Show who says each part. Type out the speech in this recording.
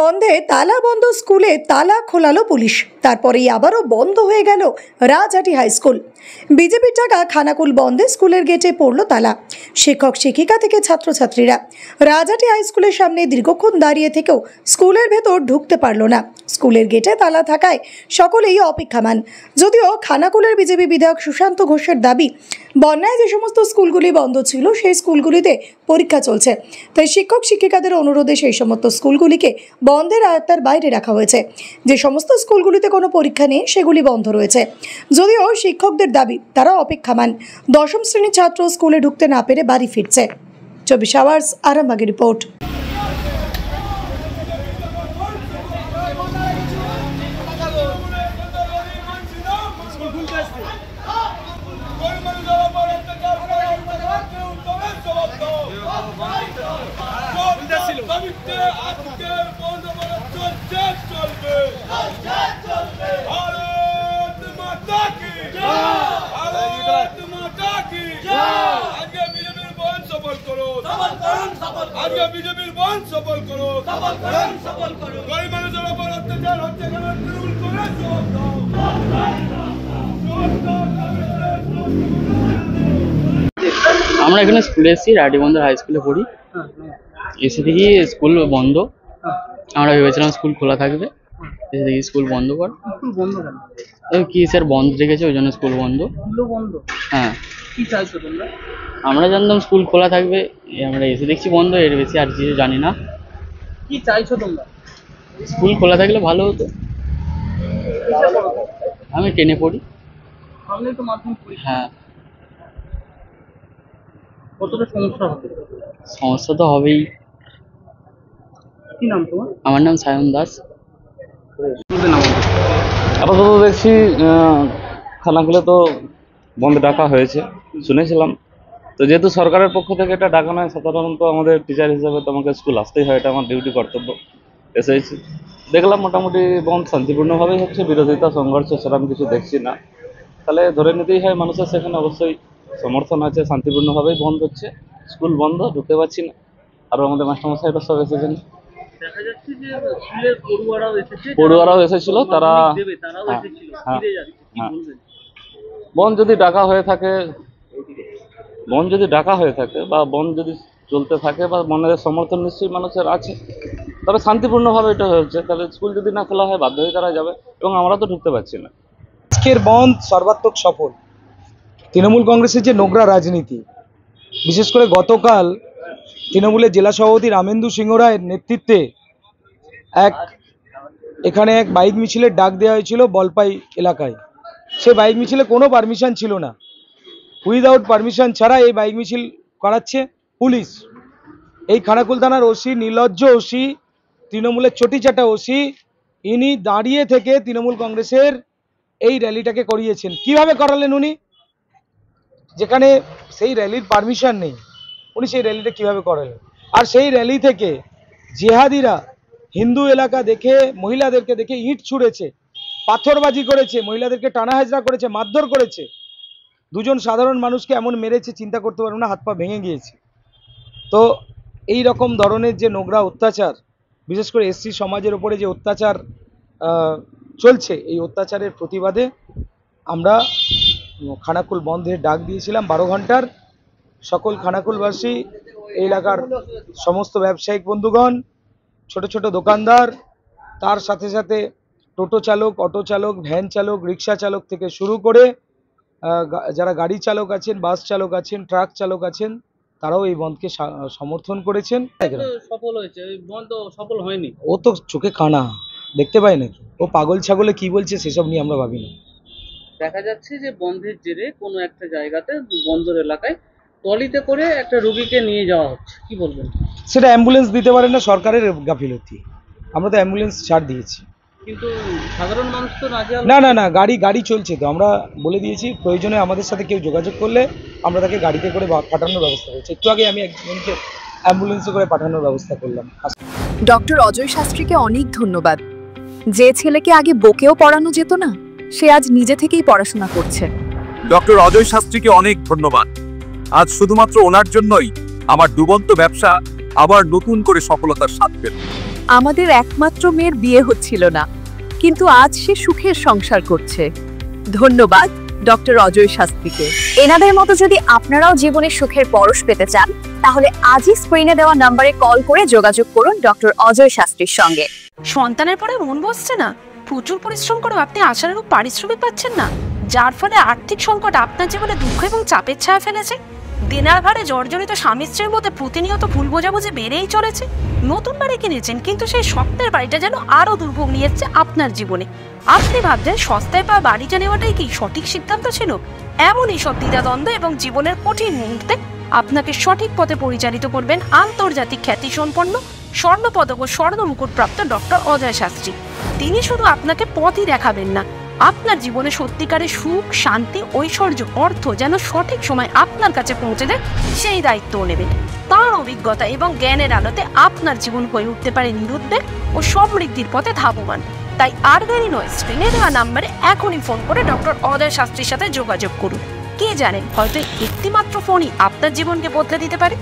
Speaker 1: বন্ধে তালা বন্ধ স্কুলে তালা খোলালো পুলিশ। তারপরেই আবারও বন্ধ হয়ে গেল রাজহাটি হাই স্কুল। বিজেপির টাকা খানাকুল বন্ধে স্কুলের গেটে পড়ল তালা। শিক্ষক শিক্ষিকা থেকে ছাত্রছাত্রীরা রাজহাটি হাই স্কুলের সামনে দীর্ঘক্ষণ দাঁড়িয়ে থেকেও স্কুলের ভেতর ঢুকতে পারল না। স্কুলের গেটে তালা থাকায় সকলেই অপেক্ষামান। যদিও খানাকুলের বিজেপি বিধায়ক সুশান্ত ঘোষের দাবি, বন্যায় যে সমস্ত স্কুলগুলি বন্ধ ছিল সেই স্কুলগুলিতে পরীক্ষা চলছে, তাই শিক্ষক শিক্ষিকাদের অনুরোধে সেই সমস্ত স্কুলগুলিকে বন্ধের আওতার বাইরে রাখা হয়েছে। যে সমস্ত স্কুলগুলিতে কোনো পরীক্ষা নেই সেগুলি বন্ধ রয়েছে। যদিও শিক্ষকদের দাবি তারা অপেক্ষামান। দশম শ্রেণীর ছাত্র স্কুলে ঢুকতে না পেরে বাড়ি ফিরছে। 24 আওয়ার্স আরামবাগের রিপোর্ট।
Speaker 2: বিজেপির বন্ধ সফল করো, গরিব মানুষের উপর অত্যাচার হচ্ছে কেন? তৃণমূল কংগ্রেস জবাব দাও।
Speaker 3: আমরা এখানে স্কুলে এসেছি, রাহাটি বন্ধ হাই স্কুলে পড়ি। এসে দেখি স্কুল বন্ধ। আমরা ভেবেছিলাম স্কুল খোলা থাকবে, এসে দেখি স্কুল বন্ধ। কর কি স্যার বন্ধ রেখেছে, ওই জন্য স্কুল বন্ধ। হ্যাঁ,
Speaker 4: কি চাইছো তোমরা?
Speaker 3: আমরা জানতাম স্কুল খোলা থাকবে, আমরা এসে দেখছি বন্ধ। এর বেশি আর কিছু জানি না।
Speaker 4: কি চাইছো তোমরা?
Speaker 3: স্কুল খোলা থাকলে ভালো হতো। আমি 10-এ পড়ি।
Speaker 4: সামনে তো মাধ্যমিক পরীক্ষা।
Speaker 3: হ্যাঁ,
Speaker 4: কতটা সমস্যা হবে?
Speaker 3: সমস্যা তো হবেই।
Speaker 4: কি নাম তোমার?
Speaker 3: আমার নাম সায়ন দাস।
Speaker 5: আপাতত দেখছি খানাকুলে তো বন্ধ ডাকা হয়েছে, শুনেছিলাম। তো যেহেতু সরকারের পক্ষ থেকে এটা ডাকা নয়, সাধারণত আমাদের টিচার হিসাবে তো আমাকে স্কুল আসতেই হয়, এটা আমার ডিউটি কর্তব্য। এসেছি, দেখলাম মোটামুটি বন্ধ শান্তিপূর্ণভাবেই হচ্ছে, বিরোধিতা সংঘর্ষ সেরকম কিছু দেখছি না। তাহলে ধরে নিতেই হয় মানুষের সেখানে অবশ্যই সমর্থন আছে, শান্তিপূর্ণভাবেই বন্ধ হচ্ছে। স্কুল বন্ধ, ঢুকতে পারছি না। আরও আমাদের মাস্টারমশাইরা সব এসেছেন,
Speaker 4: দেখা যাচ্ছে যে স্কুলের
Speaker 5: পড়ুয়ারাও এসেছিল, তারাও
Speaker 4: এসেছিল।
Speaker 5: হ্যাঁ,
Speaker 4: ফিরে যাচ্ছে, কি
Speaker 5: হ্যাঁ।
Speaker 4: বলবেন?
Speaker 5: বন্ধ যদি ডাকা হয়ে থাকে বা বন্ধ যদি চলতে থাকে বা মনের সমর্থন নিশ্চয়ই মানুষের আছে, তবে শান্তিপূর্ণভাবে এটা হচ্ছে। তাহলে স্কুল যদি না খোলা হয় বাধ্য হয়ে তারা যাবে, এবং আমরা তো ঢুকতে পারছি না।
Speaker 6: আজকের বন্ধ সর্বাত্মক সফল। তৃণমূল কংগ্রেসের যে নোংরা রাজনীতি, বিশেষ করে গতকাল তৃণমূলের জেলা সভাপতি রামেন্দু সিংহ রায়ের নেতৃত্বে এখানে এক বাইক মিছিলের ডাক দেওয়া হয়েছিল বলপাই এলাকায়। সেই বাইক মিছিলে কোনো পারমিশন ছিল না। উইদাউট পারমিশন ছাড়া এই বাইক মিছিল করাচ্ছে পুলিশ। এই খানাকুল থানার ওসি, নির্লজ্জ ওসি, তৃণমূলের চটিচাটা ওসি, ইনি দাঁড়িয়ে থেকে তৃণমূল কংগ্রেসের এই র্যালিটাকে করিয়েছেন। কিভাবে করালেন উনি? যেখানে সেই র্যালির পারমিশন নেই, উনি সেই র্যালিটা কিভাবে করালেন? আর সেই র্যালি থেকে জেহাদিরা হিন্দু এলাকা দেখে, মহিলাদেরকে দেখে ইট ছুঁড়েছে, পাথরবাজি করেছে, মহিলাদেরকে টানা হেজরা করেছে, মারধর করেছে। দুজন সাধারণ মানুষকে এমন মেরেছে, চিন্তা করতে পারবো না, হাত পা ভেঙে গিয়েছে। তো এই রকম ধরনের যে নোংরা অত্যাচার, বিশেষ করে এসসি সমাজের উপরে যে অত্যাচার চলছে, এই অত্যাচারের প্রতিবাদে আমরা খানাকুল বন্ধের ডাক দিয়েছিলাম 12 ঘন্টার। সকল খানাকুলবাসী, এই এলাকার সমস্ত ব্যবসায়িক বন্ধুগণ, ছোট ছোট দোকানদার, তার সাথে সাথে টোটো চালক, অটো চালক, ভ্যান চালক, রিক্সা চালক থেকে শুরু করে যারা গাড়ি চালক আছেন, বাস চালক আছেন, ট্রাক চালক আছেন, তারাও এই বন্ধকে সমর্থন করেছেন।
Speaker 4: সফল হয়েছে, এই বন্ধ সফল হয়নি।
Speaker 6: ও তো চোখে কানা, দেখতে পায় নাকি? ও পাগল ছাগলে কি বলছে সেসব নিয়ে আমরা ভাবি না।
Speaker 4: দেখা যাচ্ছে যে বন্ধের জেরে কোনো একটা জায়গাতে, বন্দর এলাকায় ট্রলিতে করে একটা রোগীকে নিয়ে যাওয়া হচ্ছে, কি বলবেন?
Speaker 6: সেটা অ্যাম্বুলেন্স দিতে পারে না, সরকারের গাফিলতি। আমরা তো অ্যাম্বুলেন্স ছাড় দিয়েছি,
Speaker 4: কিন্তু সাধারণ মানুষ তো
Speaker 6: না গাড়ি চলছে। তো আমরা বলে দিয়েছি, প্রয়োজনে আমাদের সাথে কেউ যোগাযোগ করলে আমরা তাকে গাড়িতে করে পাঠানোর ব্যবস্থা করছি। একটু আগে আমি একজনকে অ্যাম্বুলেন্সে করে পাঠানোর ব্যবস্থা করলাম।
Speaker 7: ডক্টর অজয় শাস্ত্রীকে অনেক ধন্যবাদ। যে ছেলেকে আগে বকেও পড়ানো যেত না, সে আজ নিজে থেকেই পড়াশোনা করছে।
Speaker 8: ডক্টর অজয় শাস্ত্রীকে অনেক ধন্যবাদ। আজ শুধুমাত্র ওনার জন্যই আমার ডুবন্ত ব্যবসা আবার নতুন করে সফলতার স্বাদ পেল।
Speaker 7: আমাদের একমাত্র মেয়ের বিয়ে হচ্ছিল না, কিন্তু আজ সে সুখের সংসার করছে। ধন্যবাদ ডক্টর অজয় শাস্ত্রীকে। এনাদের মতো যদি আপনারাও জীবনে সুখের পরশ পেতে চান, তাহলে আজই স্ক্রিনে দেওয়া নম্বরে কল করে যোগাযোগ করুন ডক্টর অজয় শাস্ত্রীর সঙ্গে।
Speaker 9: সন্তানের পরে মন বসছে না, প্রচুর পরিশ্রম করেও আপনি আশানুরূপ পারিশ্রমিক পাচ্ছেন না, যার ফলে আর্থিক সংকট আপনার জীবনে দুঃখ এবং চাপের ছায়া ফেলেছে। দেনার ভারে জর্জরিত স্বামী স্ত্রীর মধ্যে প্রতিনিয়ত ভুল বোঝাবুঝি বেড়েই চলেছে। নতুন বাড়ি কিনেছেন, কিন্তু সেই স্বপ্নের বাড়িটা যেন আরো দুর্ভোগ নিয়ে এসছে আপনার জীবনে। আপনি ভাবছেন সস্তায় পাওয়া বাড়িটা নেওয়াটাই কি সঠিক সিদ্ধান্ত ছিল? এমনই সব দ্বিধাদ্বন্দ্ব এবং জীবনের কঠিন মুহূর্তে আপনাকে সঠিক পথে পরিচালিত করবেন আন্তর্জাতিক খ্যাতিসম্পন্ন স্বর্ণপদক ও স্বর্ণ মুকুটপ্রাপ্ত ডক্টর অজয় শাস্ত্রী। তিনি শুধু আপনাকে পথই দেখাবেন না, আপনার জীবনে সত্যিকারের সুখ, শান্তি, ঐশ্বর্য, অর্থ যেন সঠিক সময় আপনার কাছে পৌঁছে দেয় সেই দায়িত্বও নেবেন। তাঁর অভিজ্ঞতা এবং জ্ঞানের আলোতে আপনার জীবন হয়ে উঠতে পারে নিরুদ্বেগ ও সমৃদ্ধির পথে ধাবমান। তাই আর দেরি নয়, স্ক্রিনে দেওয়া নাম্বারে এখনই ফোন করে ডক্টর অজয় শাস্ত্রীর সাথে যোগাযোগ করুন। কে জানেন, হয়তো একটিমাত্র ফোনই আপনার জীবনকে বদলে দিতে পারে।